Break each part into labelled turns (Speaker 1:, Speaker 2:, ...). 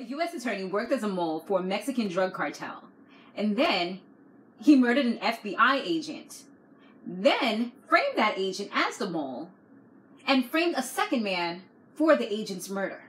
Speaker 1: A U.S. attorney worked as a mole for a Mexican drug cartel, and then he murdered an FBI agent, then framed that agent as the mole, and framed a second man for the agent's murder.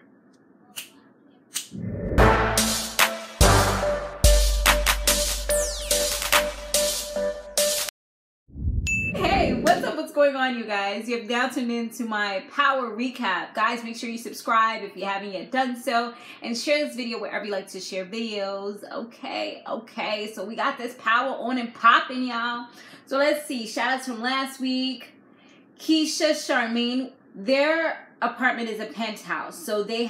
Speaker 1: Hey, what's up? What's going on, you guys? You have now tuned into my power recap. Guys, make sure you subscribe if you haven't yet done so, and share this video wherever you like to share videos. Okay, so we got this power on and popping, y'all. So let's see, shout outs from last week. Keisha, Charmaine, their apartment is a penthouse, so they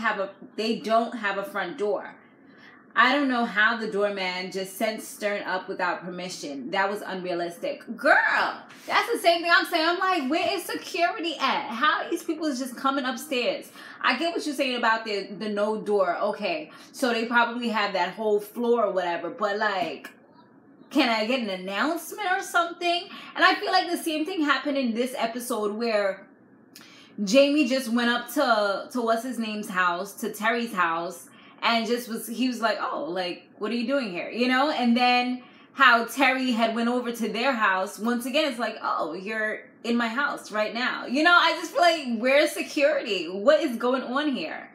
Speaker 1: don't have a front door. I don't know how the doorman just sent Stern up without permission. That was unrealistic. Girl, that's the same thing I'm saying. I'm like, where is security at? How are these people just coming upstairs? I get what you're saying about the no door. Okay, so they probably have that whole floor or whatever. But like, can I get an announcement or something? And I feel like the same thing happened in this episode where Jaime just went up to what's his name's house, to Terry's house, and he was like, oh, like, what are you doing here? You know? And then how Terry had went over to their house. Once again, it's like, oh, you're in my house right now. You know, I just feel like, where's security? What is going on here?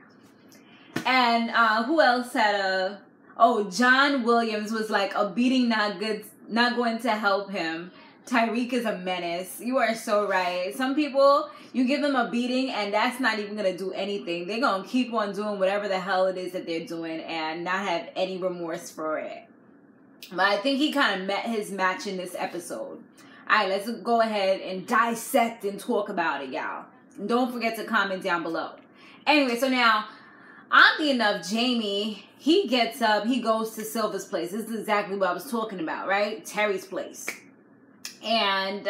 Speaker 1: And who else had John Williams was like, a beating not going to help him. Tyriq is a menace. You are so right. Some people, you give them a beating and that's not even going to do anything. They're going to keep on doing whatever the hell it is that they're doing and not have any remorse for it. But I think he kind of met his match in this episode. Alright, let's go ahead and dissect and talk about it, y'all. And don't forget to comment down below. Anyway, so now, oddly enough, Jaime, he gets up, he goes to Silver's place. This is exactly what I was talking about, right? Terry's place. And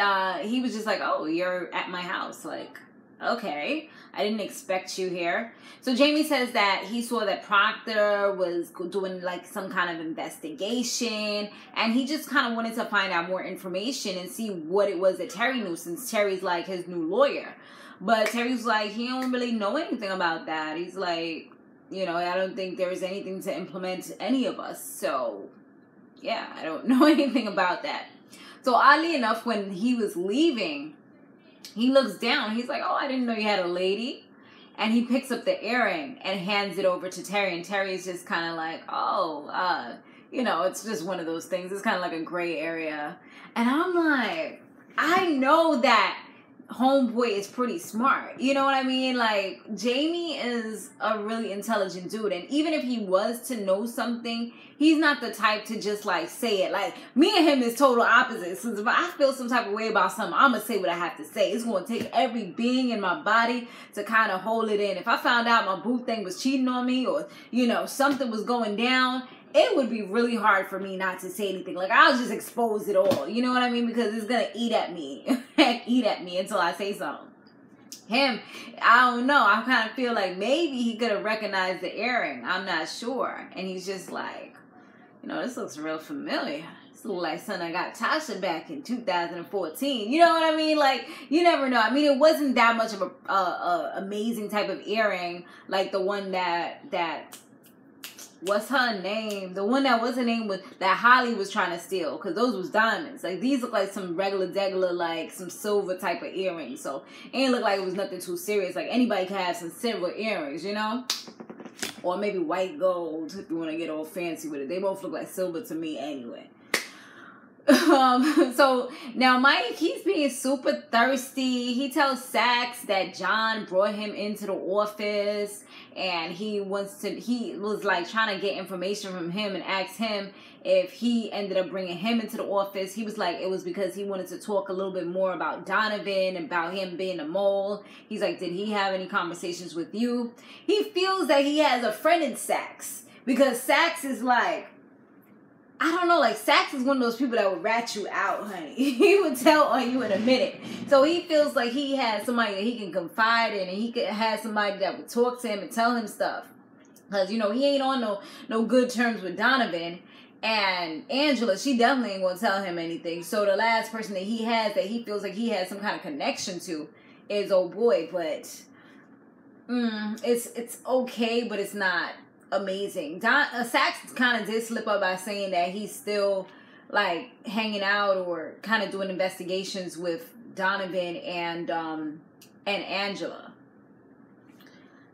Speaker 1: he was just like, oh, you're at my house. Like, okay, I didn't expect you here. So Jaime says that he saw that Proctor was doing like some kind of investigation. And he just kind of wanted to find out more information and see what it was that Terry knew, since Terry's like his new lawyer. But Terry's like, he don't really know anything about that. He's like, you know, I don't think there is anything to implement any of us. So, yeah, I don't know anything about that. So oddly enough, when he was leaving, he looks down. He's like, oh, I didn't know you had a lady. And he picks up the earring and hands it over to Terry. And Terry's just kind of like, oh, you know, it's just one of those things. It's kind of like a gray area. And I'm like, I know that homeboy is pretty smart. You know what I mean? Like, Jaime is a really intelligent dude. And even if he was to know something, he's not the type to just like say it. Like, me and him is total opposites. So if I feel some type of way about something, I'm going to say what I have to say. It's going to take every being in my body to kind of hold it in. If I found out my boo thing was cheating on me, or, you know, something was going down, it would be really hard for me not to say anything. Like, I'll just expose it all. You know what I mean? Because it's going to eat at me. Eat at me until I say something. Him, I don't know. I kind of feel like maybe he could have recognized the earring. I'm not sure. And he's just like, you know, this looks real familiar. This looks like something I got Tasha back in 2014. You know what I mean? Like, you never know. I mean, it wasn't that much of a amazing type of earring like the one that what's her name? The one that was her name was that Holly was trying to steal, because those was diamonds. Like, these look like some regular, like some silver type of earrings. So it ain't look like it was nothing too serious. Like, anybody can have some silver earrings, you know? Or maybe white gold if you want to get all fancy with it. They both look like silver to me anyway. So now Mike, he's being super thirsty. He tells Sax that John brought him into the office and he was like trying to get information from him and asked him if he ended up bringing him into the office. He was like, it was because he wanted to talk a little bit more about Donavan and about him being a mole. He's like, did he have any conversations with you? He feels that he has a friend in Sax, because Sax is like, I don't know, like, Sax is one of those people that would rat you out, honey. He would tell on you in a minute. So he feels like he has somebody that he can confide in, and he could have somebody that would talk to him and tell him stuff. Because, you know, he ain't on no good terms with Donavan. And Angela, she definitely ain't going to tell him anything. So the last person that he has that he feels like he has some kind of connection to is old boy. But it's okay, but it's not amazing. Sax kind of did slip up by saying that he's still like hanging out or kind of doing investigations with Donavan and Angela.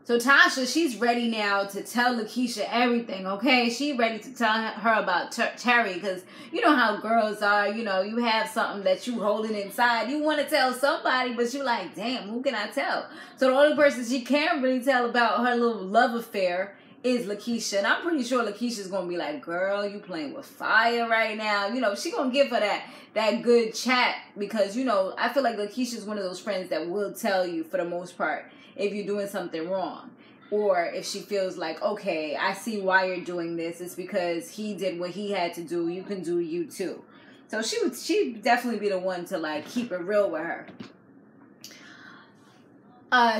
Speaker 1: So Tasha, she's ready now to tell Lakeisha everything, okay? She ready to tell her about Tyriq, because you know how girls are, you know, you have something that you holding inside. You want to tell somebody, but you like, damn, who can I tell? So the only person she can really tell about her little love affair is Lakeisha. And I'm pretty sure Lakeisha's going to be like, girl, you playing with fire right now. You know, she going to give her that good chat, because, you know, I feel like Lakeisha's one of those friends that will tell you for the most part if you're doing something wrong, or if she feels like, okay, I see why you're doing this. It's because he did what he had to do. You can do you too. So she'd definitely be the one to like keep it real with her.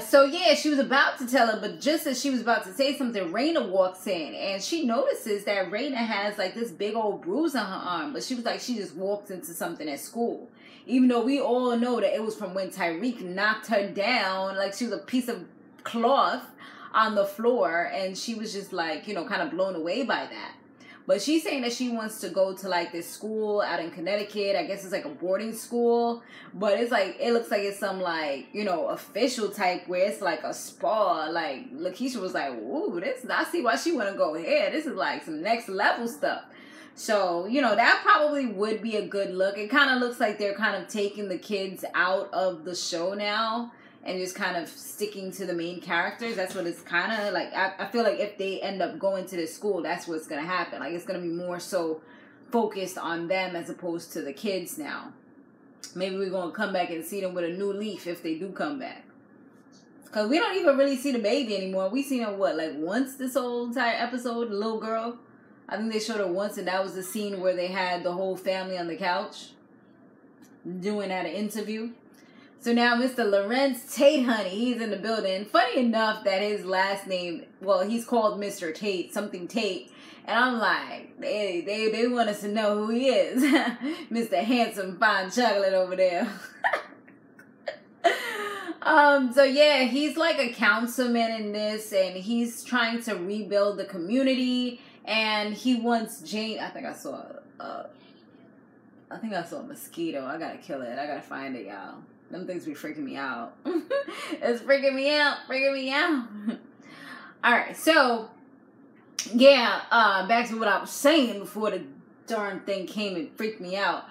Speaker 1: So yeah, she was about to tell her, but just as she was about to say something, Raina walks in and she notices that Raina has like this big old bruise on her arm, but she was like, she just walked into something at school. Even though we all know that it was from when Tyriq knocked her down, like she was a piece of cloth on the floor, and she was just like, you know, kind of blown away by that. But she's saying that she wants to go to like this school out in Connecticut. I guess it's like a boarding school, but it's like, it looks like it's some like, you know, official type where it's like a spa. Like Lakeisha was like, ooh, I see why she want to go here. This is like some next level stuff. So, you know, that probably would be a good look. It kind of looks like they're kind of taking the kids out of the show now and just kind of sticking to the main characters. That's what it's kind of like. I feel like if they end up going to this school, that's what's going to happen. Like, it's going to be more so focused on them as opposed to the kids now. Maybe we're going to come back and see them with a new leaf if they do come back. Because we don't even really see the baby anymore. We seen her, what, like once this whole entire episode, the little girl? I think they showed her once, and that was the scene where they had the whole family on the couch doing that interview. So now Mr. Lorenz Tate, honey, he's in the building. Funny enough that his last name, well, he's called Mr. Tate, something Tate. And I'm like, they want us to know who he is. Mr. Handsome Fine Chocolate over there. So yeah, he's like a councilman in this, and he's trying to rebuild the community. And he wants Jane. I think I saw a mosquito. I gotta kill it. I gotta find it, y'all. Them things be freaking me out. It's freaking me out. All right, so yeah, back to what I was saying before the darn thing came and freaked me out.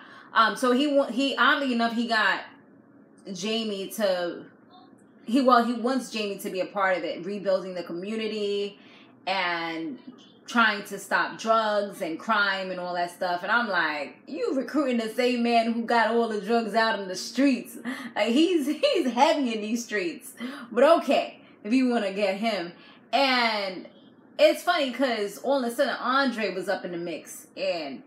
Speaker 1: So he oddly enough, he got Jaime to. He wants Jaime to be a part of it, rebuilding the community and trying to stop drugs and crime and all that stuff. And I'm like, you recruiting the same man who got all the drugs out in the streets. Like, he's heavy in these streets. But okay, if you want to get him. And it's funny because all of a sudden Andre was up in the mix, and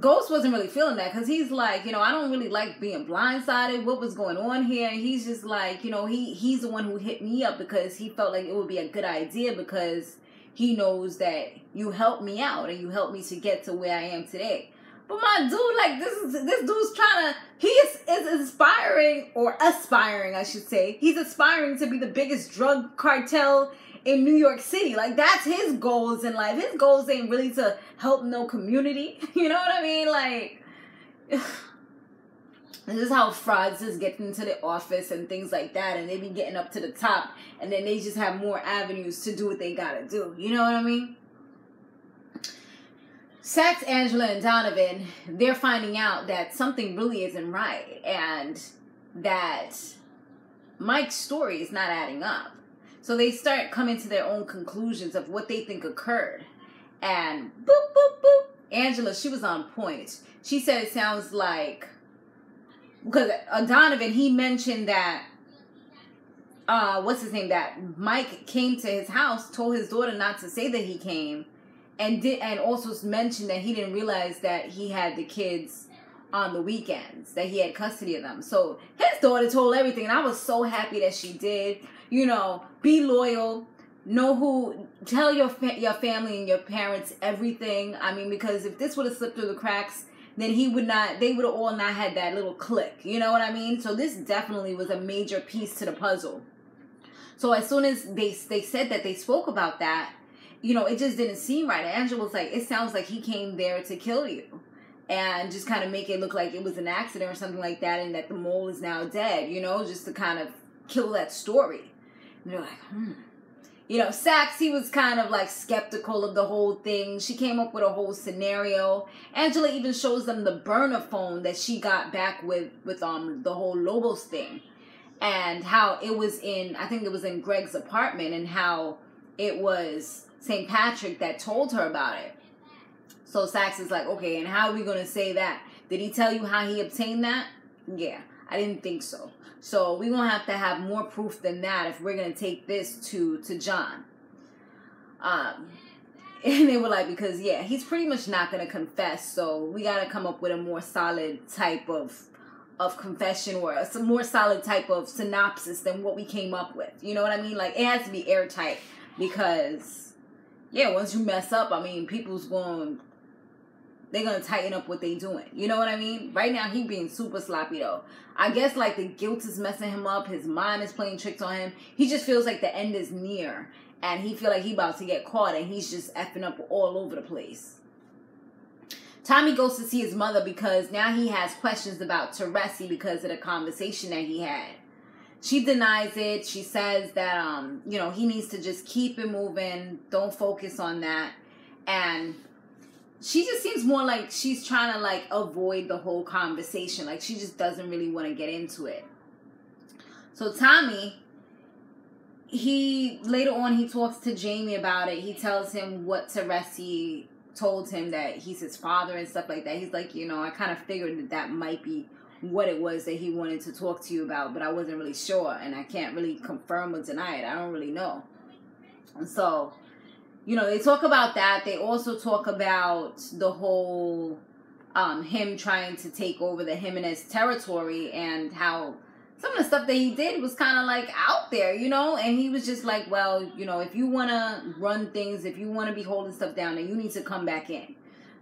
Speaker 1: Ghost wasn't really feeling that, because he's like, you know, I don't really like being blindsided. What was going on here? And he's just like, you know, he's the one who hit me up because he felt like it would be a good idea, because he knows that you helped me out and you helped me to get to where I am today. But my dude, like, this dude's trying to, he is aspiring, I should say. He's aspiring to be the biggest drug cartel in New York City. Like, that's his goals in life. His goals ain't really to help no community. You know what I mean? Like, this is how fraudsters get into the office and things like that, and they be getting up to the top, and then they just have more avenues to do what they gotta do. You know what I mean? Sax, Angela, and Donavan, they're finding out that something really isn't right, and that Mike's story is not adding up. So they start coming to their own conclusions of what they think occurred. And boop, boop, boop. Angela, she was on point. She said it sounds like, because Donavan, he mentioned that, that Mike came to his house, told his daughter not to say that he came, and also mentioned that he didn't realize that he had the kids on the weekends, that he had custody of them. So his daughter told everything, and I was so happy that she did. You know, be loyal, tell your family and your parents everything. I mean, because if this would have slipped through the cracks, then they would have all not had that little click. You know what I mean? So this definitely was a major piece to the puzzle. So as soon as they said that, they spoke about that, you know, it just didn't seem right. And Angela was like, it sounds like he came there to kill you. And just kind of make it look like it was an accident or something like that, and that the mole is now dead, you know, just to kind of kill that story. And they're like, You know, Sax, he was kind of like skeptical of the whole thing. She came up with a whole scenario. Angela even shows them the burner phone that she got back with the whole Lobos thing. And how it was in, I think it was in Greg's apartment, and how it was St. Patrick that told her about it. So Sax is like, okay, and how are we going to say that? Did he tell you how he obtained that? Yeah, I didn't think so. So we're going to have more proof than that if we're going to take this to John. And they were like, because, yeah, he's pretty much not going to confess. So we got to come up with a more solid type of confession, or some more solid type of synopsis than what we came up with. You know what I mean? Like, it has to be airtight because, yeah, once you mess up, I mean, they're going to tighten up what they doing. You know what I mean? Right now, he being super sloppy, though. I guess, like, the guilt is messing him up. His mind is playing tricks on him. He just feels like the end is near. And he feel like he about to get caught. And he's just effing up all over the place. Tommy goes to see his mother because now he has questions about Teresi because of the conversation that he had. She denies it. She says that, you know, he needs to just keep it moving. Don't focus on that. And she just seems more like she's trying to, like, avoid the whole conversation. Like, she just doesn't really want to get into it. So Tommy, later on, he talks to Jaime about it. He tells him what Teresi told him, that he's his father and stuff like that. He's like, you know, I kind of figured that might be what it was that he wanted to talk to you about, but I wasn't really sure, and I can't really confirm or deny it. I don't really know. And so, you know, they talk about that. They also talk about the whole him trying to take over the Jimenez territory, and how some of the stuff that he did was kind of like out there, you know, and he was just like, well, you know, if you want to run things, if you want to be holding stuff down, then you need to come back in.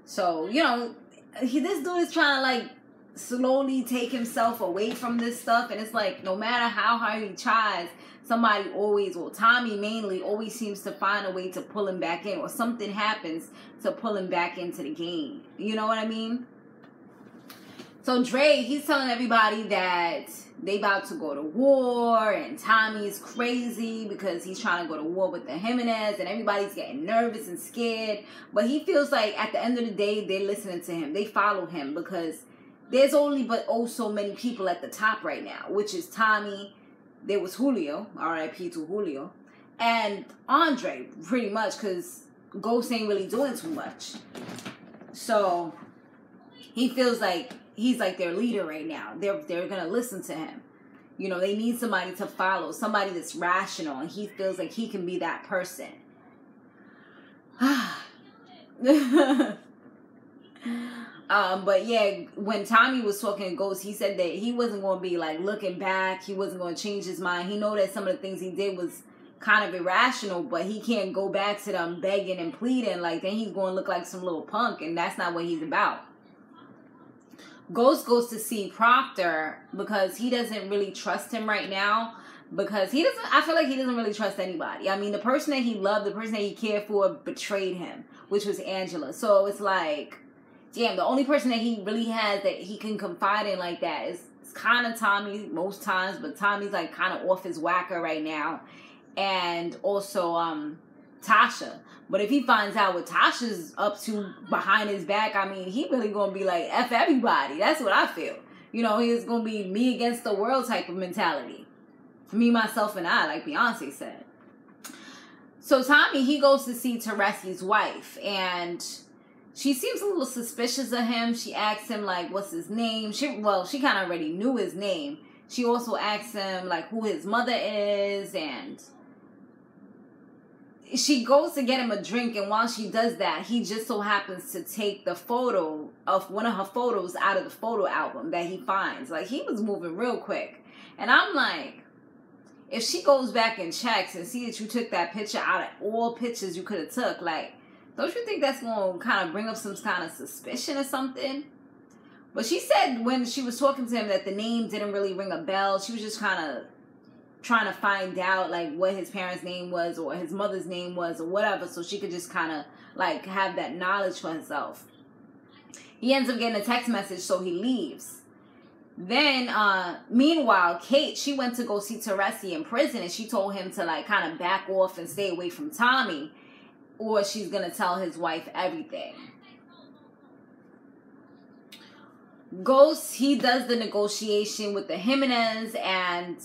Speaker 1: So, you know, this dude is trying to, like, slowly take himself away from this stuff, and it's like, no matter how hard he tries, somebody always, well, Tommy mainly, always seems to find a way to pull him back in, or something happens to pull him back into the game. You know what I mean? So Dre, he's telling everybody that they about to go to war, and Tommy's crazy because he's trying to go to war with the Jimenez, and everybody's getting nervous and scared. But he feels like at the end of the day, they're listening to him. They follow him because there's only but oh so many people at the top right now, which is Tommy. There was Julio, R.I.P. to Julio, and Andre, pretty much, because Ghost ain't really doing too much. So he feels like he's like their leader right now. They're gonna listen to him. You know, they need somebody to follow, somebody that's rational, and he feels like he can be that person. But yeah, when Tommy was talking to Ghost, he said that he wasn't going to be like looking back. He wasn't going to change his mind. He know that some of the things he did was kind of irrational, but he can't go back to them begging and pleading. Like, then he's going to look like some little punk, and that's not what he's about. Ghost goes to see Proctor because he doesn't really trust him right now, because I feel like he doesn't really trust anybody. I mean, the person that he loved, the person that he cared for, betrayed him, which was Angela. So it's like, damn, the only person that he really has that he can confide in like that is kind of Tommy most times, but Tommy's like kind of off his whacker right now. And also Tasha. But if he finds out what Tasha's up to behind his back, I mean, he really gonna be like, F everybody. That's what I feel. You know, he's gonna be me against the world type of mentality. Me, myself, and I, like Beyonce said. So Tommy, he goes to see Teresi's wife, and she seems a little suspicious of him. She asks him, like, what's his name? She kind of already knew his name. She also asks him, like, who his mother is, and she goes to get him a drink, and while she does that, he just so happens to take the photo of one of her photos out of the photo album that he finds. Like, he was moving real quick. And I'm like, if she goes back and checks and see that you took that picture out of all pictures you could have took, like, don't you think that's going to kind of bring up some kind of suspicion or something? But she said when she was talking to him that the name didn't really ring a bell. She was just kind of trying to find out like what his parents' name was or his mother's name was or whatever, so she could just kind of like have that knowledge for herself. He ends up getting a text message, so he leaves. Then, meanwhile, Kate, she went to go see Teresi in prison, and she told him to like kind of back off and stay away from Tommy, or she's gonna tell his wife everything. Ghost, he does the negotiation with the Jimenez, and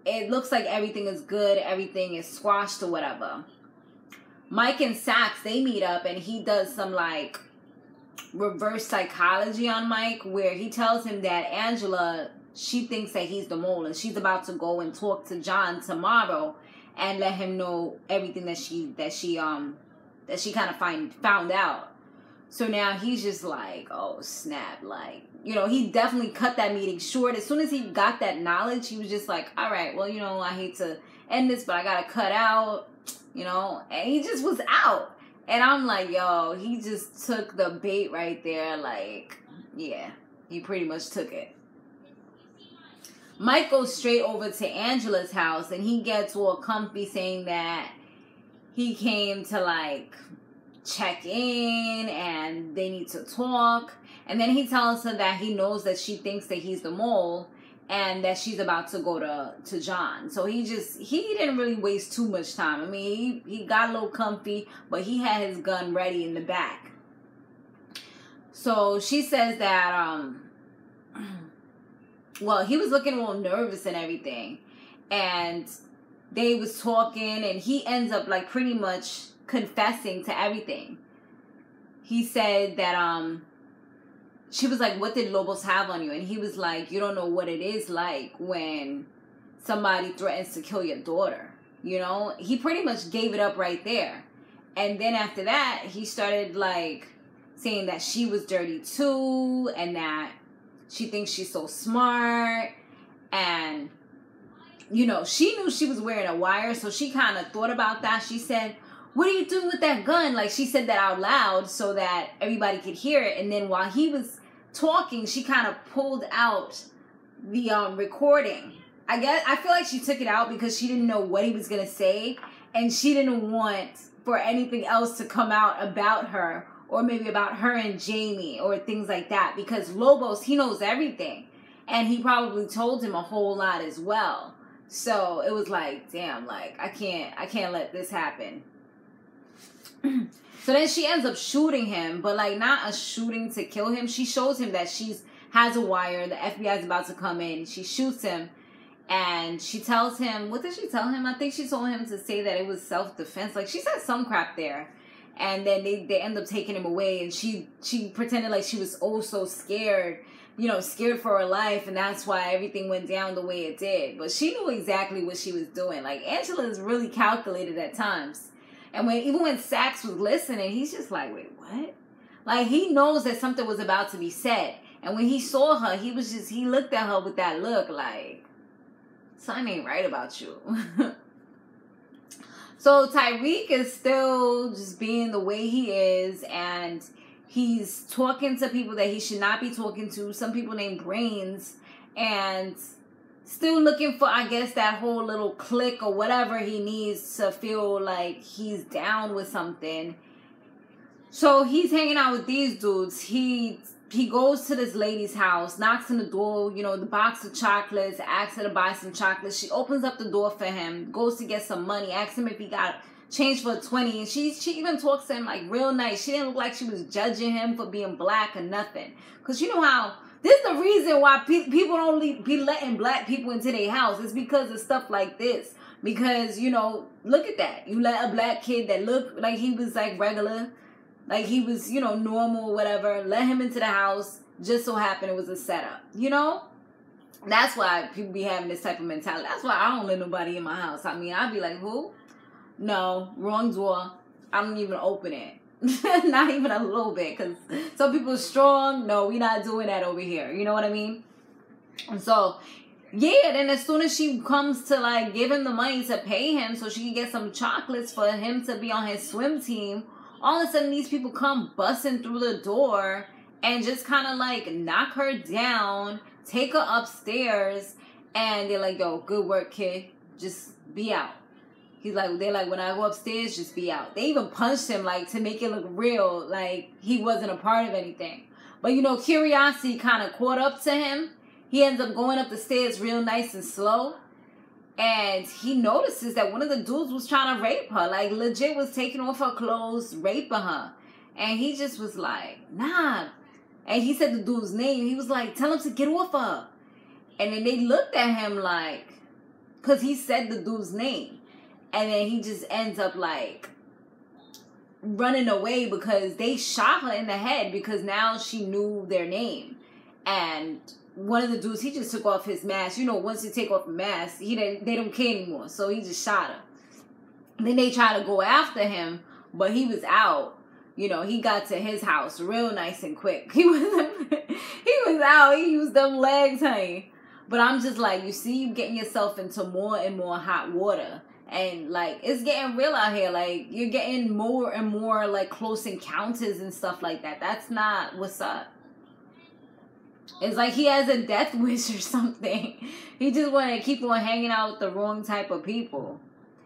Speaker 1: it looks like everything is good, everything is squashed or whatever. Mike and Sax, they meet up, and he does some like reverse psychology on Mike, where he tells him that Angela, she thinks that he's the mole, and she's about to go and talk to John tomorrow and let him know everything that she kind of found out. So now he's just like, oh snap, like, you know, he definitely cut that meeting short. As soon as he got that knowledge, he was just like, all right, well, you know, I hate to end this, but I gotta cut out, you know, and he just was out. And I'm like, yo, he just took the bait right there. Like, yeah, he pretty much took it. Mike goes straight over to Angela's house, and he gets all comfy saying that he came to like check in and they need to talk. And then he tells her that he knows that she thinks that he's the mole and that she's about to go to John. So he didn't really waste too much time. I mean, he got a little comfy, but he had his gun ready in the back. So she says that, well, he was looking a little nervous and everything. And they was talking, and he ends up like pretty much confessing to everything. He said that she was like, what did Lobos have on you? And he was like, you don't know what it is like when somebody threatens to kill your daughter. You know, he pretty much gave it up right there. And then after that, he started like saying that she was dirty too, and that she thinks she's so smart. And you know, she knew she was wearing a wire, so she kind of thought about that. She said, what are you doing with that gun? Like, she said that out loud so that everybody could hear it. And then while he was talking, she kind of pulled out the recording. I feel like she took it out because she didn't know what he was going to say. And she didn't want for anything else to come out about her, or maybe about her and Jaime or things like that. Because Lobos, he knows everything. And he probably told him a whole lot as well. So it was like, damn, like, I can't let this happen. So then she ends up shooting him, but like not a shooting to kill him. She shows him that has a wire. The FBI is about to come in. She shoots him, and she tells him, what did she tell him? I think she told him to say that it was self-defense. Like, she said some crap there. And then they end up taking him away, and she pretended like she was oh so scared, you know, scared for her life, and that's why everything went down the way it did. But she knew exactly what she was doing. Like, Angela is really calculated at times. And even when Sax was listening, he's just like, wait, what? Like, he knows that something was about to be said. And when he saw her, he looked at her with that look like, something ain't right about you. So Tyriq is still just being the way he is, and he's talking to people that he should not be talking to, some people named Brains, and still looking for, I guess, that whole little click or whatever he needs to feel like he's down with something. So he's hanging out with these dudes. He goes to this lady's house, knocks on the door, you know, the box of chocolates, asks her to buy some chocolates. She opens up the door for him, goes to get some money, asks him if he got change for 20, and she even talks to him like real nice. She didn't look like she was judging him for being black or nothing. Because you know how, this is the reason why people don't be letting black people into their house. It's because of stuff like this. Because, you know, look at that. You let a black kid that looked like he was like regular, like he was, you know, normal or whatever, let him into the house. Just so happened it was a setup, you know? That's why people be having this type of mentality. That's why I don't let nobody in my house. I mean, I'd be like, who? No, wrong door. I don't even open it. Not even a little bit, because some people are strong. No, we're not doing that over here. You know what I mean? And so, yeah, then as soon as she comes to like give him the money to pay him so she can get some chocolates for him to be on his swim team, all of a sudden these people come busting through the door and just kind of like knock her down, take her upstairs, and they're like, yo, good work, kid. just be out. He's like, they're like, when I go upstairs, just be out. They even punched him, like, to make it look real, like he wasn't a part of anything. But, you know, curiosity kind of caught up to him. He ends up going up the stairs real nice and slow. And he notices that one of the dudes was trying to rape her. Like, legit was taking off her clothes, raping her. And he just was like, nah. And he said the dude's name. He was like, tell him to get off her. And then they looked at him like, because he said the dude's name. And then he just ends up like running away because they shot her in the head because now she knew their name. And one of the dudes, he just took off his mask. You know, once you take off a mask, they don't care anymore. So he just shot her. Then they tried to go after him, but he was out. You know, he got to his house real nice and quick. He was out. He used them legs, honey. But I'm just like, you see, you getting yourself into more and more hot water. And, like, it's getting real out here. Like, you're getting more and more, like, close encounters and stuff like that. That's not what's up. It's like he has a death wish or something. He just want to keep on hanging out with the wrong type of people.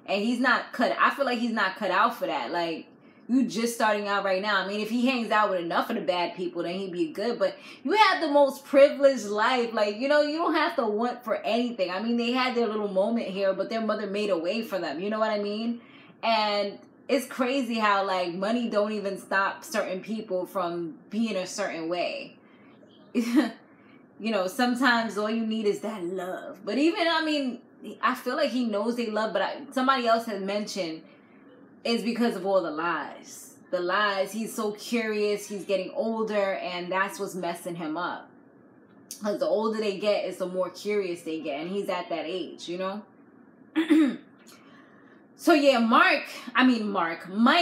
Speaker 1: And he's not cut. I feel like he's not cut out for that. Like, you just starting out right now. I mean, if he hangs out with enough of the bad people, then he'd be good. But you have the most privileged life. Like, you know, you don't have to want for anything. I mean, they had their little moment here, but their mother made a way for them. You know what I mean? And it's crazy how, like, money don't even stop certain people from being a certain way. You know, sometimes all you need is that love. But even, I mean, I feel like he knows they love, but somebody else had mentioned it's because of all the lies. The lies. He's so curious. He's getting older, and that's what's messing him up. Because the older they get, is the more curious they get, and he's at that age, you know? So yeah, Mike,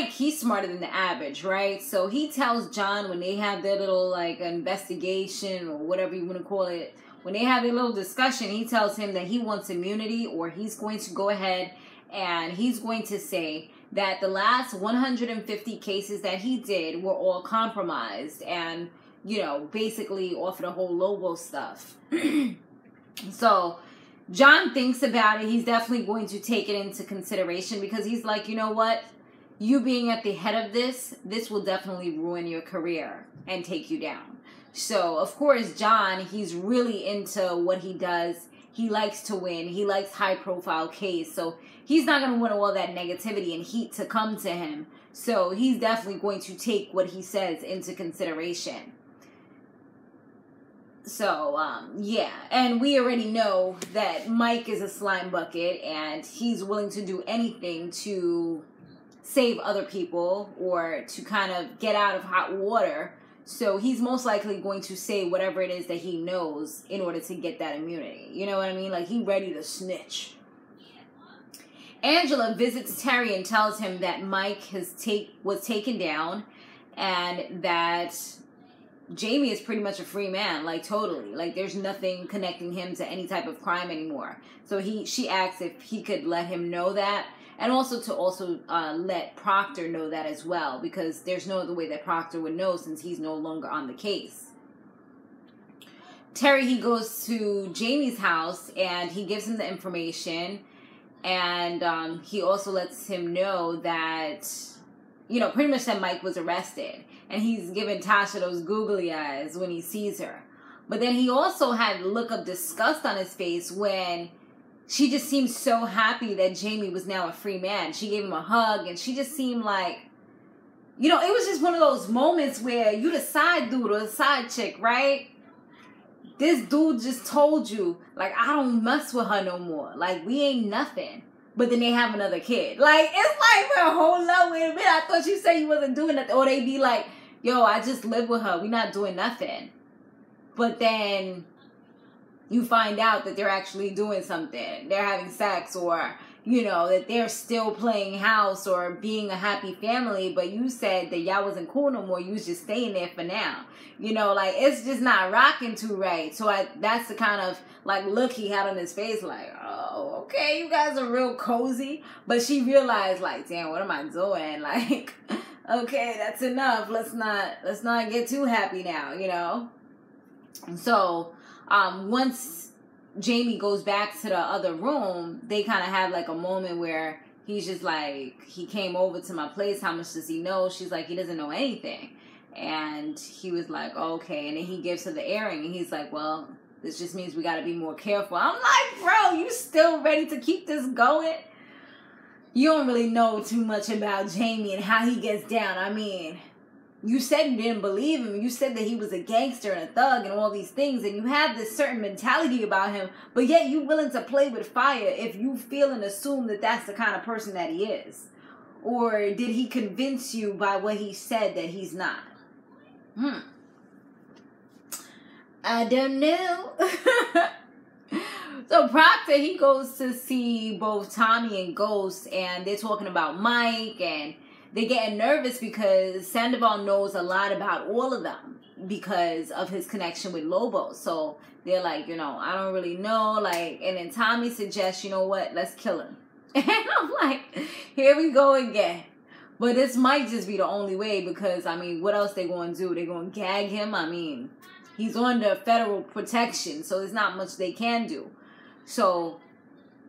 Speaker 1: he's smarter than the average, right? So he tells John when they have their little, like, investigation or whatever you want to call it, when they have their little discussion, he tells him that he wants immunity, or he's going to go ahead and he's going to say that the last 150 cases that he did were all compromised and, you know, basically off of the whole Lobo stuff. So John thinks about it. He's definitely going to take it into consideration because he's like, you know what? You being at the head of this will definitely ruin your career and take you down. So, of course, John, he's really into what he does. He likes to win. He likes high-profile case. So he's not going to want all that negativity and heat to come to him. So he's definitely going to take what he says into consideration. So, yeah. And we already know that Mike is a slime bucket and he's willing to do anything to save other people or to kind of get out of hot water. So he's most likely going to say whatever it is that he knows in order to get that immunity. You know what I mean? Like, he's ready to snitch. Angela visits Terry and tells him that Mike was taken down and that Jaime is pretty much a free man, like totally. Like there's nothing connecting him to any type of crime anymore. So she asks if he could let him know that. And also to let Proctor know that as well, because there's no other way that Proctor would know since he's no longer on the case. Terry, he goes to Jaime's house and he gives him the information. And he also lets him know that, you know, pretty much that Mike was arrested. And he's giving Tasha those googly eyes when he sees her. But then he also had a look of disgust on his face when she just seemed so happy that Jaime was now a free man. She gave him a hug, and she just seemed like, you know, it was just one of those moments where you the side dude or the side chick, right? This dude just told you, like, I don't mess with her no more. Like, we ain't nothing. But then they have another kid. Like, it's like, well, hold up, wait a minute. I thought you said you wasn't doing nothing. Or they be like, yo, I just live with her. We not doing nothing. But then you find out that they're actually doing something. They're having sex, or, you know, that they're still playing house or being a happy family, but you said that y'all wasn't cool no more. You was just staying there for now. You know, like, it's just not rocking too right. So that's the kind of, like, look he had on his face, like, oh, okay, you guys are real cozy. But she realized, like, damn, what am I doing? Like, okay, that's enough. Let's not get too happy now, you know? So once Jaime goes back to the other room, they kind of have like a moment where he's just like, he came over to my place, how much does he know? She's like, he doesn't know anything. And he was like, okay. And then he gives her the earring, and he's like, well, this just means we got to be more careful. I'm like, bro, you still ready to keep this going? You don't really know too much about Jaime and how he gets down. I mean, you said you didn't believe him. You said that he was a gangster and a thug and all these things. And you have this certain mentality about him. But yet you willing to play with fire if you feel and assume that that's the kind of person that he is. Or did he convince you by what he said that he's not? I don't know. So Proctor, he goes to see both Tommy and Ghost, and they're talking about Mike, and they're getting nervous because Sandoval knows a lot about all of them because of his connection with Lobo. So they're like, you know, I don't really know. Like, and then Tommy suggests, you know what, let's kill him. And I'm like, here we go again. But this might just be the only way because, I mean, what else they going to do? They're going to gag him? I mean, he's under federal protection, so there's not much they can do. So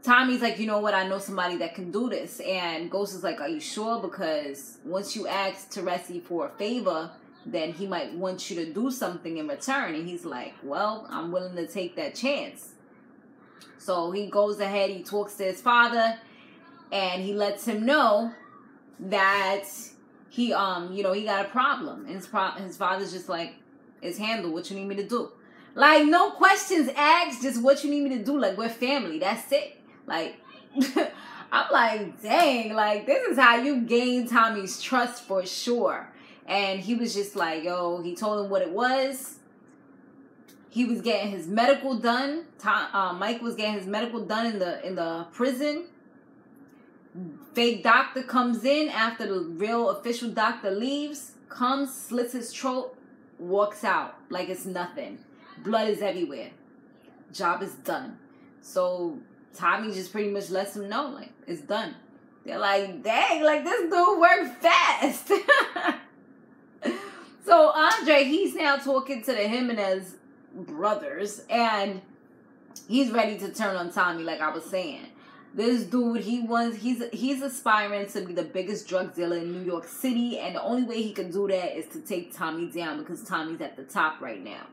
Speaker 1: Tommy's like, you know what, I know somebody that can do this. And Ghost is like, are you sure? Because once you ask Teresi for a favor, then he might want you to do something in return. And he's like, well, I'm willing to take that chance. So he goes ahead, he talks to his father, and he lets him know that he, you know, he got a problem. And his father's just like, it's handled. What you need me to do? Like, no questions asked, just what you need me to do. Like, we're family. That's it. Like, I'm like, dang, like, this is how you gain Tommy's trust for sure. And he was just like, yo, he told him what it was. He was getting his medical done. Mike was getting his medical done in the prison. Fake doctor comes in after the real official doctor leaves. Comes, slits his throat, walks out like it's nothing. Blood is everywhere. Job is done. So Tommy just pretty much lets him know, like, it's done. They're like, dang, like, this dude worked fast. So Andre, he's now talking to the Jimenez brothers, and he's ready to turn on Tommy, like I was saying. This dude, he's aspiring to be the biggest drug dealer in New York City, and the only way he can do that is to take Tommy down because Tommy's at the top right now.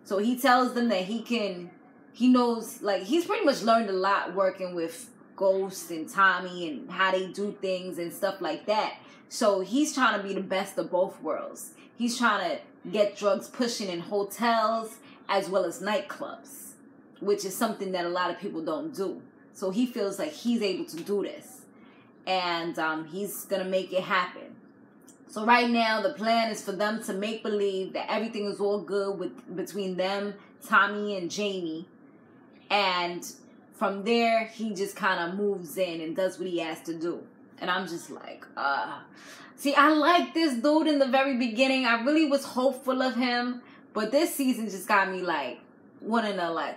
Speaker 1: So he tells them that he knows, like, he's pretty much learned a lot working with Ghost and Tommy and how they do things and stuff like that. So he's trying to be the best of both worlds. He's trying to get drugs pushing in hotels as well as nightclubs, which is something that a lot of people don't do. So he feels like he's able to do this. And he's going to make it happen. So right now, the plan is for them to make believe that everything is all good between them, Tommy and Jaime. And from there, he just kind of moves in and does what he has to do. And I'm just like, See, I like this dude in the very beginning. I really was hopeful of him. But this season just got me, like, wanting to, like...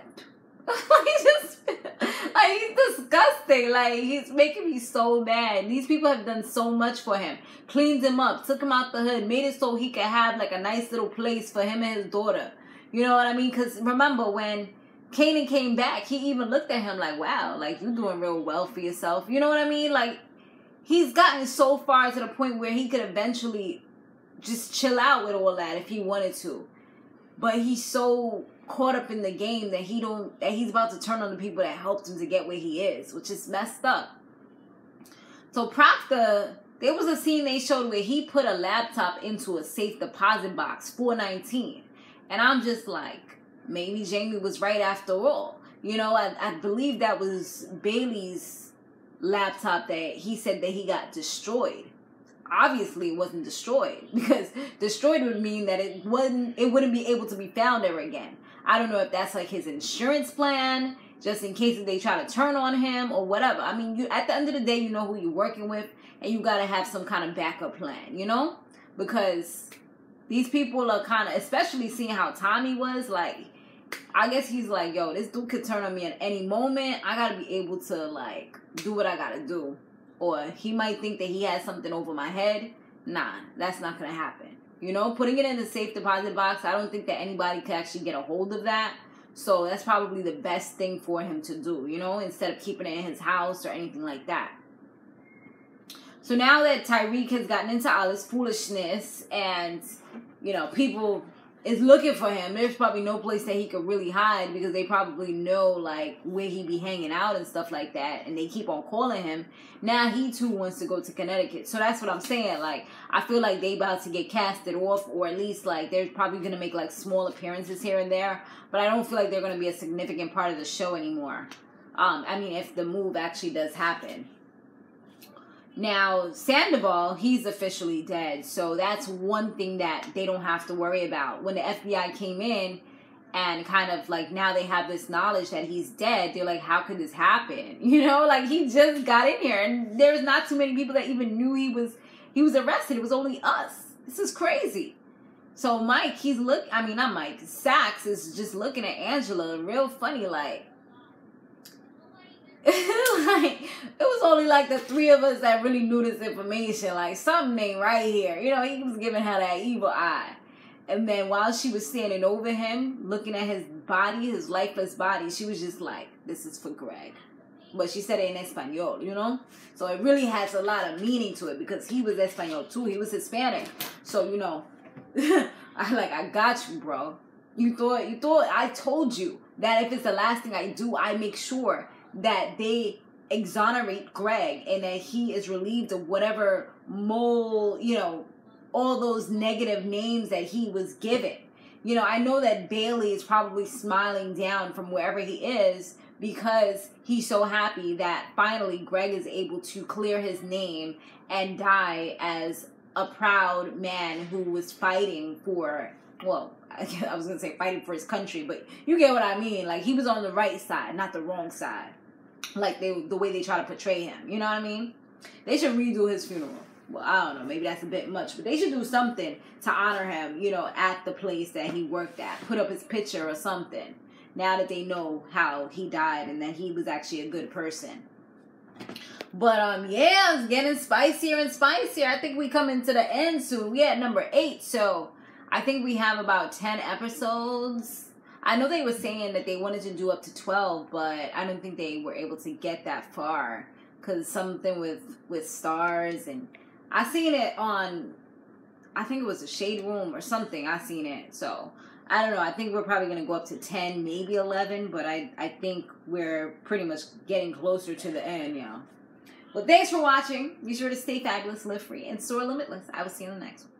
Speaker 1: he's disgusting. Like, he's making me so mad. These people have done so much for him. Cleaned him up, took him out the hood, made it so he could have like a nice little place for him and his daughter. You know what I mean? Because remember when Kanan came back, he even looked at him like, wow, like, you're doing real well for yourself. You know what I mean? Like, he's gotten so far to the point where he could eventually just chill out with all that if he wanted to. But he's so caught up in the game that he's about to turn on the people that helped him to get where he is, which is messed up. So Proctor, there was a scene they showed where he put a laptop into a safe deposit box, 419. And I'm just like, maybe Jaime was right after all. You know, I believe that was Bailey's laptop that he said that he got destroyed. Obviously it wasn't destroyed, because destroyed would mean that it wouldn't be able to be found ever again. I don't know if that's like his insurance plan, just in case if they try to turn on him or whatever. I mean, at the end of the day, you know who you're working with, and you got to have some kind of backup plan, you know? Because these people are kind of, especially seeing how Tommy was, like, I guess he's like, yo, this dude could turn on me at any moment. I got to be able to, like, do what I got to do. Or he might think that he has something over my head. Nah, that's not going to happen. You know, putting it in the safe deposit box, I don't think that anybody could actually get a hold of that. So that's probably the best thing for him to do, you know, instead of keeping it in his house or anything like that. So now that Tyriq has gotten into all this foolishness and, you know, people is looking for him, there's probably no place that he could really hide because they probably know, like, where he be hanging out and stuff like that, and they keep on calling him. Now he, too, wants to go to Connecticut. So that's what I'm saying. Like, I feel like they about to get casted off, or at least, like, they're probably going to make, like, small appearances here and there, but I don't feel like they're going to be a significant part of the show anymore. I mean, if the move actually does happen. Now, Sandoval, he's officially dead. So that's one thing that they don't have to worry about. When the FBI came in and kind of like now they have this knowledge that he's dead, they're like, how could this happen? You know, like he just got in here and there's not too many people that even knew he was arrested. It was only us. This is crazy. So Mike, Sax is just looking at Angela real funny like, like, it was only like the three of us that really knew this information. Like, something ain't right here. You know, he was giving her that evil eye. And then while she was standing over him, looking at his body, his lifeless body, she was just like, this is for Greg. But she said it in Espanol, you know? So it really has a lot of meaning to it because he was Espanol too. He was Hispanic. So, you know, I got you, bro. You thought I told you that if it's the last thing I do, I make sure that they exonerate Greg and that he is relieved of whatever you know, all those negative names that he was given. You know, I know that Bailey is probably smiling down from wherever he is because he's so happy that finally Greg is able to clear his name and die as a proud man who was fighting for, well, I was going to say fighting for his country, but you get what I mean. Like, he was on the right side, not the wrong side. Like, the way they try to portray him. You know what I mean? They should redo his funeral. Well, I don't know. Maybe that's a bit much. But they should do something to honor him, you know, at the place that he worked at. Put up his picture or something. Now that they know how he died and that he was actually a good person. But, yeah, it's getting spicier and spicier. I think we come into the end soon. We at number 8, so I think we have about 10 episodes. I know they were saying that they wanted to do up to 12, but I don't think they were able to get that far. Because something with Starz, and I seen it on, I think it was a Shade Room or something. I seen it, so I don't know. I think we're probably going to go up to 10, maybe 11, but I think we're pretty much getting closer to the end, yeah. Well, thanks for watching. Be sure to stay fabulous, live free, and soar limitless. I will see you in the next one.